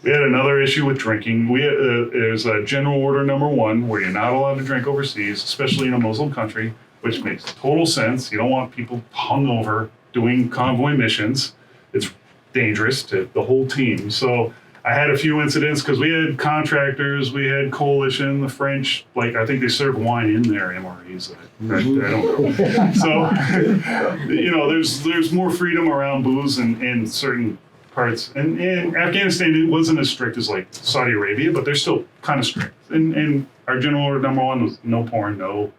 We had another issue with drinking. There's a general order number 1 where you're not allowed to drink overseas, especially in a Muslim country, which makes total sense. You don't want people hungover doing convoy missions. It's dangerous to the whole team. So I had a few incidents because we had contractors, we had coalition, the French, like I think they serve wine in their MREs. I don't know. So, you know, there's more freedom around booze in certain parts. And in Afghanistan, it wasn't as strict as like Saudi Arabia, but they're still kind of strict. And our general order number 1 was no porn, no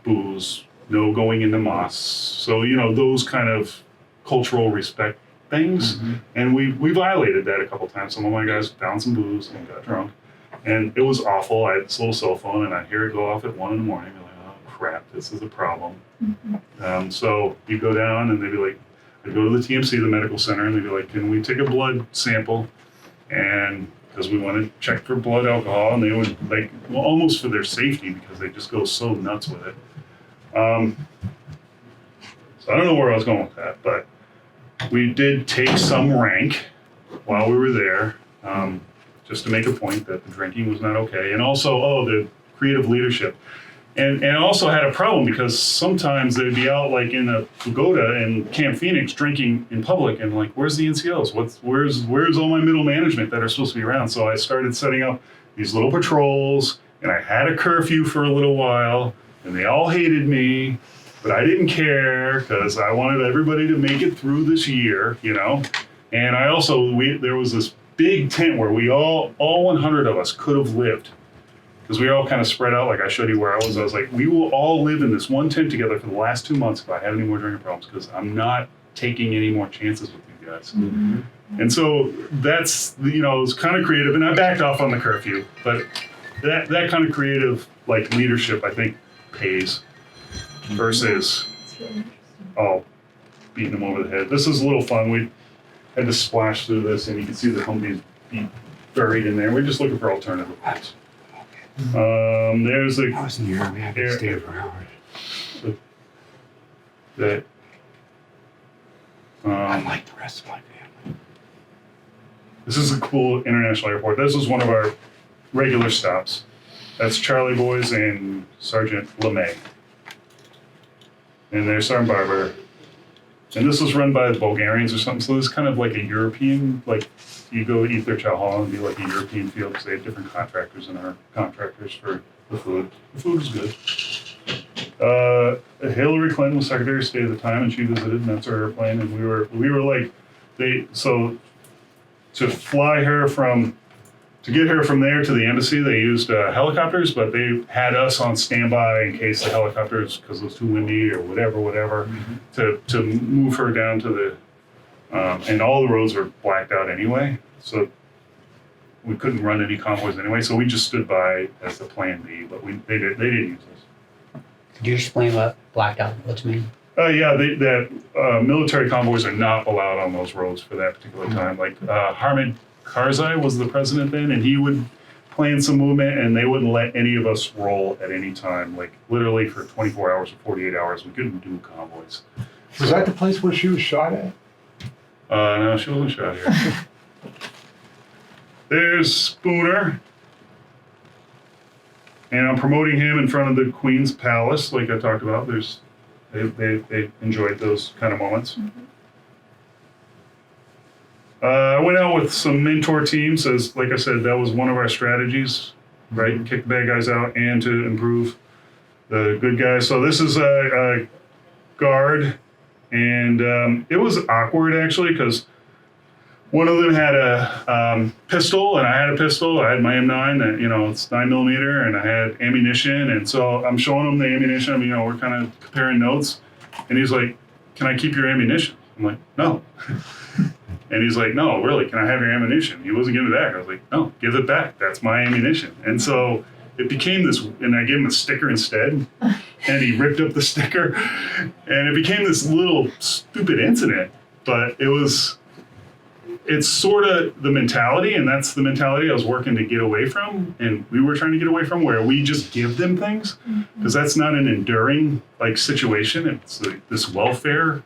booze, no going into mosques. So, you know, those kind of cultural respect things, and we violated that a couple times. Some of my guys found some booze and got drunk, and it was awful. I had this little cell phone, and I'd hear it go off at 1 in the morning. You're like, oh crap, this is a problem. So you go down, and they'd be like, I'd go to the TMC, the medical center, and they'd be like, can we take a blood sample? And because we want to check for blood alcohol, and they would like, well, almost for their safety, because they just go so nuts with it. So I don't know where I was going with that, but we did take some rank while we were there, just to make a point that the drinking was not okay. And also, the creative leadership. And also had a problem because sometimes they'd be out like in a pagoda in Camp Phoenix drinking in public, and like, where's the NCOs? Where's all my middle management that are supposed to be around? So I started setting up these little patrols, and I had a curfew for a little while, and they all hated me. But I didn't care because I wanted everybody to make it through this year, you know. And I also, there was this big tent where we all 100 of us could have lived, because we were all kind of spread out. Like I showed you where I was like, we will all live in this one tent together for the last 2 months if I have any more drinking problems, because I'm not taking any more chances with you guys. And so that's, you know, it was kind of creative, and I backed off on the curfew, but that kind of creative like leadership, I think, pays. Versus beating them over the head. This is a little fun. We had to splash through this, and you can see the Humvees buried in there. We're just looking for alternative routes. There's I was in the Army. I could stay for hours. that Unlike the rest of my family. this is a cool international airport. This is one of our regular stops. That's Charlie Boys and Sergeant LeMay. And there's Sergeant Barber. And this was run by the Bulgarians or something. So this is kind of like a European, like you go eat their chow hall and be like a European feel because they have different contractors than our contractors for the food. The food is good. Hillary Clinton was Secretary of State at the time, and she visited, and that's her airplane. And we were like, to fly her to get her from there to the embassy, they used helicopters, but they had us on standby in case the helicopters, because it was too windy or whatever, to move her down to the, and all the roads were blacked out anyway, so we couldn't run any convoys anyway, so we just stood by as the plan B, but they didn't use us. Could you explain what blacked out what's mean? Yeah, military convoys are not allowed on those roads for that particular time. Like Hamid Karzai was the president then, and he would plan some movement, and they wouldn't let any of us roll at any time. Like literally for 24 hours or 48 hours, we couldn't do convoys. Was that the place where she was shot at? No, she wasn't shot here. There's Spooner. And I'm promoting him in front of the Queen's Palace, like I talked about. They enjoyed those kind of moments. I went out with some mentor teams, as like I said, that was one of our strategies, right? Kick the bad guys out and to improve the good guys. So this is a guard, and it was awkward actually because one of them had a pistol, and I had a pistol. I had my M9, that it's 9mm, and I had ammunition. And so I'm showing him the ammunition. We're kind of comparing notes, and he's like, "Can I keep your ammunition?" I'm like, "No." And he's like, "No, really? Can I have your ammunition?" He wasn't giving it back. I was like, "No, give it back. That's my ammunition." And so it became this, and I gave him a sticker instead, and he ripped up the sticker, and it became this little stupid incident. But it's sort of the mentality, and that's the mentality I was working to get away from, and we were trying to get away from, where we just give them things, because that's not an enduring situation. It's like this welfare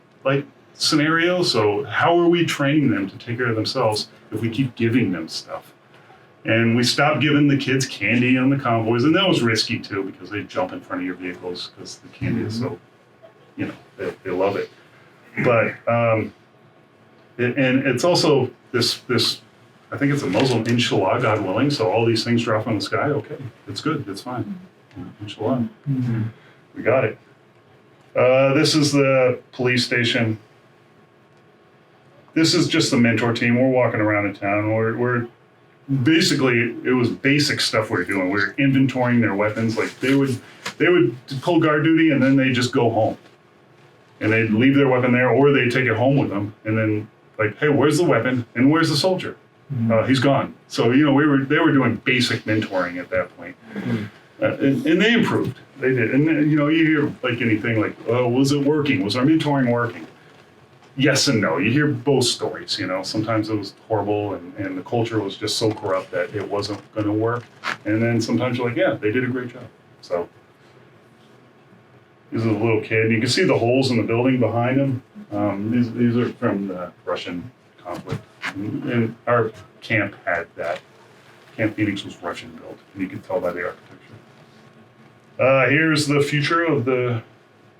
scenario. So how are we training them to take care of themselves if we keep giving them stuff? And we stopped giving the kids candy on the convoys, and that was risky too, because they jump in front of your vehicles because the candy is so, they love it. But and it's also this I think it's a Muslim, inshallah, God willing. So all these things drop from the sky. Okay, it's good, it's fine. Inshallah, we got it. This is the police station. This is just the mentor team. We're walking around in town. We're basically, it was basic stuff we were doing. We were inventorying their weapons. Like they would pull guard duty, and then they just go home, and they'd leave their weapon there, or they'd take it home with them, and then like, "Hey, where's the weapon? And where's the soldier?" He's gone. So they were doing basic mentoring at that point, and they improved. They did. And you hear like anything like, "Oh, was it working? Was our mentoring working?" Yes and no. You hear both stories. Sometimes it was horrible, and the culture was just so corrupt that it wasn't going to work. And then sometimes you're like, "Yeah, they did a great job." So this is a little kid. You can see the holes in the building behind him. These are from the Russian conflict. And our camp had that. Camp Phoenix was Russian built, and you can tell by the architecture. Here's the future of the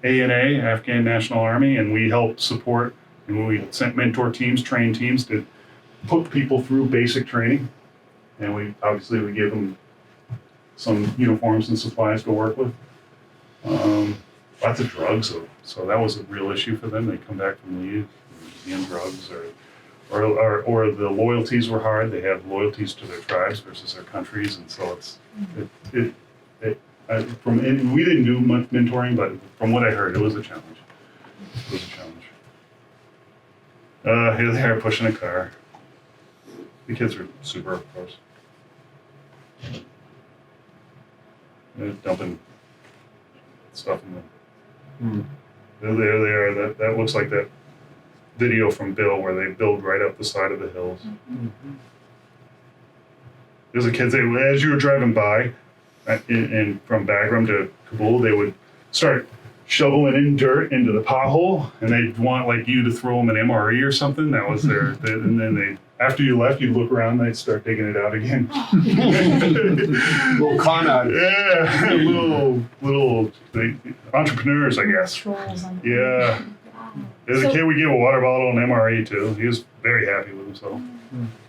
ANA, Afghan National Army, and we helped support, and we sent mentor teams, trained teams to put people through basic training. And we give them some uniforms and supplies to work with. Lots of drugs, so that was a real issue for them. They come back from leave, and drugs, or the loyalties were hard. They have loyalties to their tribes versus their countries, and so we didn't do much mentoring, but from what I heard, it was a challenge. Here they are pushing a car. The kids are super, of course. They're dumping stuff in them. There they are. That looks like that video from Bill where they build right up the side of the hills. There's a kid, as you were driving by, and from Bagram to Kabul, they would start shoveling in dirt into the pothole, and they'd want like you to throw them an MRE or something. That was and then they, after you left, you'd look around, they'd start digging it out again. Little con artist. Yeah, little entrepreneurs, I guess. Trolls on. Yeah. As a So- kid, we gave a water bottle and MRE too. He was very happy with himself.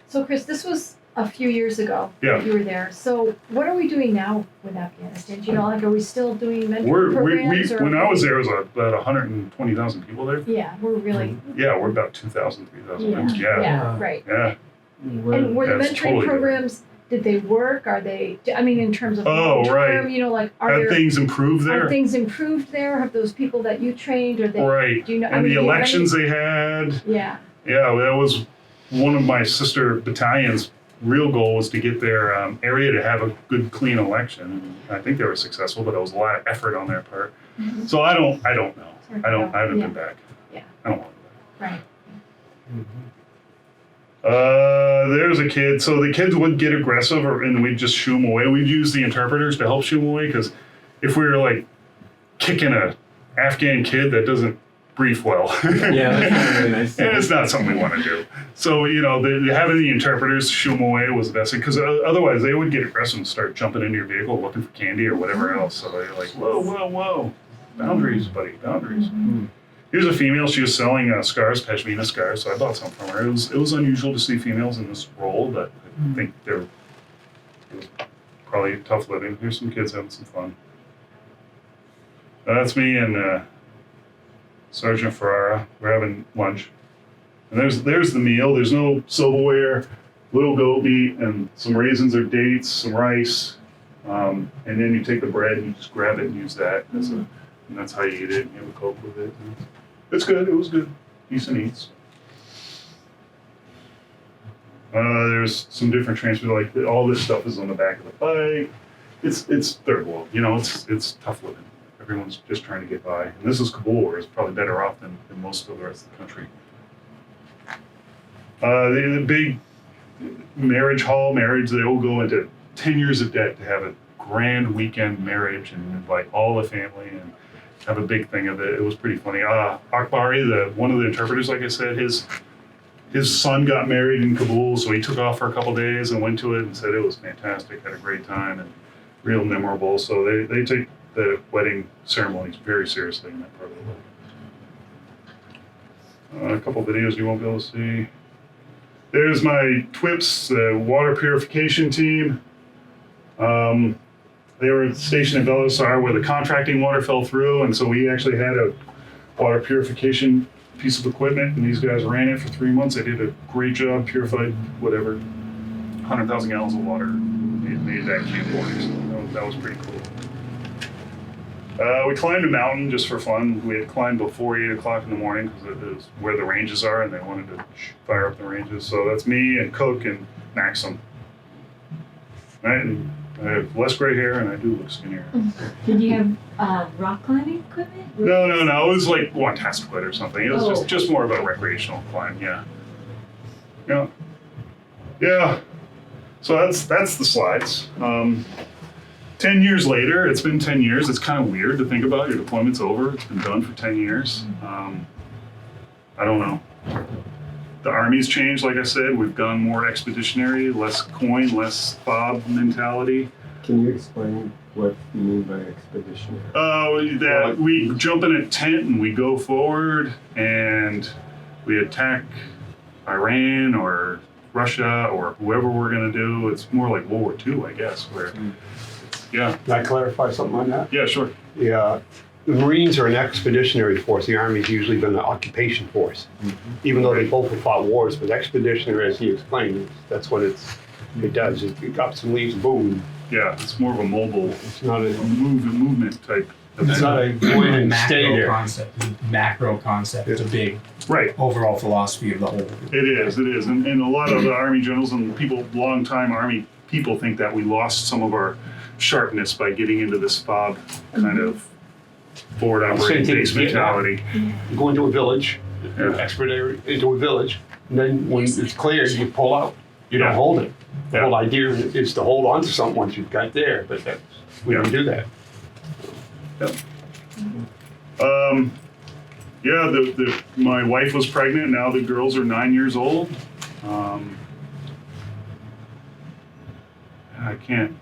So Chris, this was a few years ago Yeah. that you were there. So what are we doing now with Afghanistan? Do you know, like, are we still doing mentoring We programs? or when I was there, it was about 120,000 people there. Yeah, we're really. Yeah, we're about 2,000, 3,000. Yeah. Yeah. Yeah, right. Yeah. And were the That's mentoring totally programs? Did they work? Are they? I mean, in terms of Oh, long term, right. you know, like, are Have there things improved are there? things improved there? Have those people that you trained, or they? Right. Do you know? And I mean, the do you have any- elections they had. Yeah. Yeah, that was one of my sister battalions' real goal was to get their area to have a good, clean election. And I think they were successful, but it was a lot of effort on their part. Mhm. So I don't know. Sorry, I haven't yeah. been back. Yeah. I don't want to go Right. back. There's a kid. So the kids would get aggressive, and we'd just shoo them away. We'd use the interpreters to help shoo them away because if we were like kicking a Afghan kid that doesn't brief well, Yeah, that's not really nice. and it's not something we want to do. So having the interpreters shoo them away was the best thing because otherwise they would get aggressive and start jumping into your vehicle looking for candy or whatever else. So they're like, whoa, boundaries, buddy, boundaries. Here's a female. She was selling scars, pashmina scars. So I bought some from her. It was unusual to see females in this role, but I think it was probably tough living. Here's some kids having some fun. That's me and Sergeant Ferrara. We're having lunch. And there's the meal. There's no silverware, little goat meat, and some raisins or dates, some rice. And then you take the bread and you just grab it and use that and that's how you eat it. And you have a Coke with it. It's good. It was good. Decent eats. There's some different transport. Like all this stuff is on the back of the bike. It's third world. It's tough living. Everyone's just trying to get by. And this is Kabul, where it's probably better off than most of the rest of the country. The big marriage, they all go into 10 years of debt to have a grand weekend marriage and invite all the family and have a big thing of it. It was pretty funny. Akbari, one of the interpreters, like I said, his son got married in Kabul, so he took off for a couple days and went to it and said it was fantastic, had a great time and real memorable. So they take the wedding ceremonies very seriously in that part of the world. A couple videos you won't be able to see. There's my TWIPs, the water purification team. They were stationed in Belarus where the contracting water fell through, and so we actually had a water purification piece of equipment, and these guys ran it for 3 months. They did a great job, purified 100,000 gallons of water. Made that camp water, so that was pretty cool. We climbed a mountain just for fun. We had climbed before 8 o'clock in the morning because it was where the ranges are, and they wanted to fire up the ranges. So that's me and Cook and Maxim. And I have less gray hair, and I do look skinnier. Did you have rock climbing equipment? No. It was like one test quit or something. It was Oh. just more of a recreational climb. Yeah. So that's the slides. 10 years later, it's been 10 years. It's kind of weird to think about. Your deployment's over. It's been done for 10 years. I don't know. The Army's changed, like I said. We've gone more expeditionary, less coin, less fob mentality. Can you explain what you mean by expeditionary? That we jump in a tent and we go forward and we attack Iran or Russia or whoever we're going to do. It's more like World War II, I guess. Yeah. Can I clarify something on that? Yeah, sure. Yeah. The Marines are an expeditionary force. The Army's usually been an occupation force. Even though they both have fought wars, but expeditionary, as he explained, that's what it does. It got some leaves, boom. Yeah, it's more of a mobile, It's not a movement type event. It's not a go in and stay macro there. concept. Macro concept. It's a big Right. overall philosophy of the whole. It is. And a lot of the Army generals and people, long-time Army people think that we lost some of our sharpness by getting into this fob kind of forward operating Same thing base as Vietnam. mentality. You go into a village, Yeah. expeditionary into a village, and then when it's cleared, you pull out. You don't Yeah. hold it. The Yeah. whole idea is to hold on to something once you've got there, but we don't do that. Yep. Yeah, my wife was pregnant. Now the girls are 9 years old. I can't.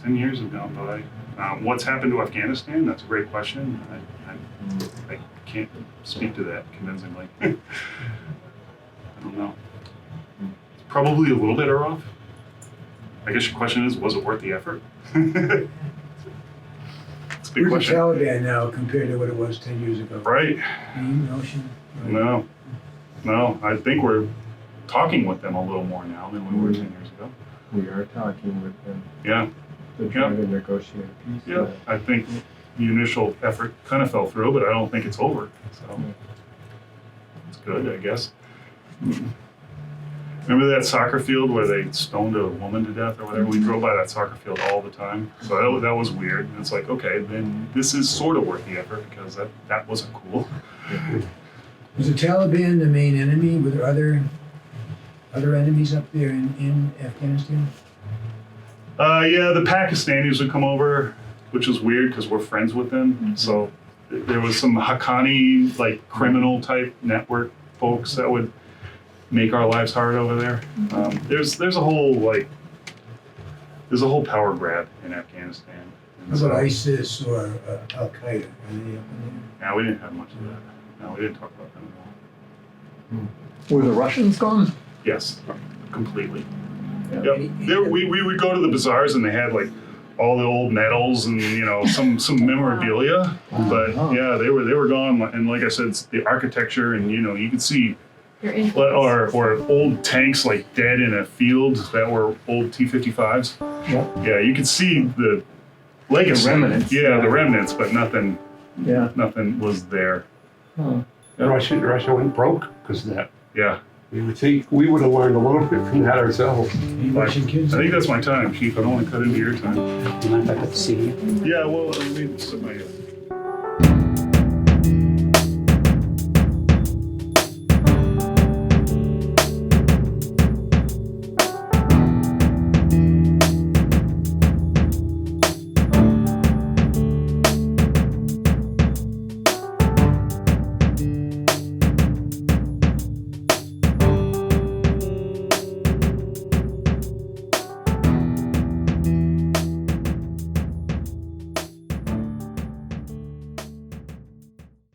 10 years have gone by. What's happened to Afghanistan? That's a great question. I can't speak to that convincingly. I don't know. Probably a little better off. I guess your question is, was it worth the effort? It's a big Where's the question. Taliban now compared to what it was 10 years ago? Right. Any notion? Right. No. I think we're talking with them a little more now than we were 10 years ago. We are talking with them Yeah. to try to negotiate peace. Yeah. I think the initial effort kind of fell through, but I don't think it's over. So it's good, I guess. Remember that soccer field where they stoned a woman to death or whatever? We drove by that soccer field all the time. So that was weird. And it's like, okay, then this is sort of worth the effort because that wasn't cool. Was the Taliban the main enemy? Were there other enemies up there in Afghanistan? Yeah, the Pakistanis would come over, which was weird because we're friends with them. So there was some Haqqani, like criminal type network folks that would make our lives hard over there. There's a whole power grab in Afghanistan. And How about ISIS or Al Qaeda? Are they up in Yeah, we didn't have much of that. No, we didn't talk about them at all. Were the Russians gone? Yes, completely. Yeah. Yep. We would go to the bazaars and they had like all the old medals and some memorabilia. But yeah, they were gone. And like I said, it's the architecture and you could see Your influence. or old tanks like dead in a field that were old T-55s. Yep. Yeah, you could see the legacy. The remnants. Yeah, the remnants, but nothing was there. Huh. Yeah. Russia went broke because of that. Yeah. You would think we would have learned a little bit from that ourselves. Any Russian kids? I think that's my time, Chief. I don't want to cut into your time. Do you mind if I put the CD? Yeah, well, let me set my